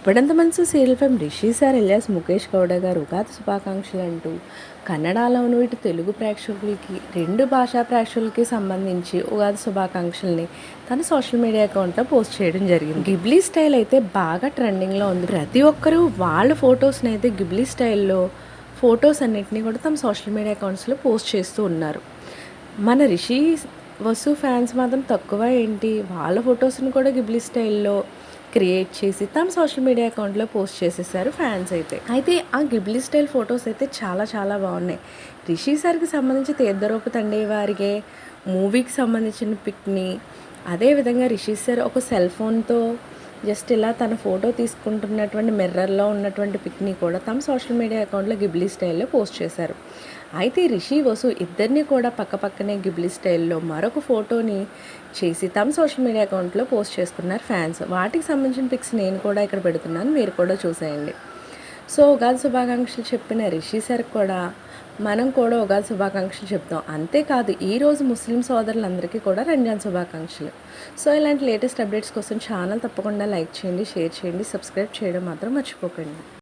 ఇప్పుడంత మంచి serial fame Rishi sir alias Mukesh Gowda గారు ఉగాది శుభాకాంక్షలు అంటూ కన్నడలోను ఇటు తెలుగు ప్రేక్షకులకి రెండు భాషా ప్రేక్షకులకి సంబంధించి ఉగాది శుభాకాంక్షల్ని తన సోషల్ మీడియా అకౌంట్లో పోస్ట్ చేయడం జరిగింది. గిబ్లీ స్టైల్ అయితే బాగా ట్రెండింగ్లో ఉంది. ప్రతి ఒక్కరూ వాళ్ళ ఫొటోస్ని అయితే గిబ్లీ స్టైల్లో ఫొటోస్ అన్నింటినీ కూడా తమ సోషల్ మీడియా అకౌంట్స్లో పోస్ట్ చేస్తూ ఉన్నారు. మన రిషి వసు ఫ్యాన్స్ మాత్రం తక్కువ ఏంటి, వాళ్ళ ఫొటోస్ని కూడా గిబ్లీ స్టైల్లో క్రియేట్ చేసి తమ సోషల్ మీడియా అకౌంట్లో పోస్ట్ చేసేసారు ఫ్యాన్స్ అయితే ఆ గిబ్లీ స్టైల్ ఫొటోస్ అయితే చాలా చాలా బాగున్నాయి. రిషి సార్కి సంబంధించి తీర్థరూప తండే వారికి మూవీకి సంబంధించిన పిక్ని, అదేవిధంగా రిషి సార్ ఒక సెల్ ఫోన్తో జస్ట్ ఇలా తన ఫోటో తీసుకుంటున్నటువంటి మిర్రర్లో ఉన్నటువంటి పిక్ని కూడా తమ సోషల్ మీడియా అకౌంట్లో గిబ్లీ స్టైల్లో పోస్ట్ చేశారు. అయితే రిషి వసు ఇద్దరిని కూడా పక్కపక్కనే గిబ్లీ స్టైల్లో మరొక ఫోటోని చేసి తమ సోషల్ మీడియా అకౌంట్లో పోస్ట్ చేసుకున్నారు ఫ్యాన్స్. వాటికి సంబంధించిన పిక్స్ నేను కూడా ఇక్కడ పెడుతున్నాను, మీరు కూడా చూసేయండి. సో ఉగాది శుభాకాంక్షలు చెప్పిన రిషి సార్ కూడా మనం కూడా ఉగాది శుభాకాంక్షలు చెప్తాం. అంతేకాదు ఈరోజు ముస్లిం సోదరులందరికీ కూడా రంజాన్ శుభాకాంక్షలు. సో ఇలాంటి లేటెస్ట్ అప్డేట్స్ కోసం ఛానల్ తప్పకుండా లైక్ చేయండి, షేర్ చేయండి, సబ్స్క్రైబ్ చేయడం మాత్రం మర్చిపోకండి.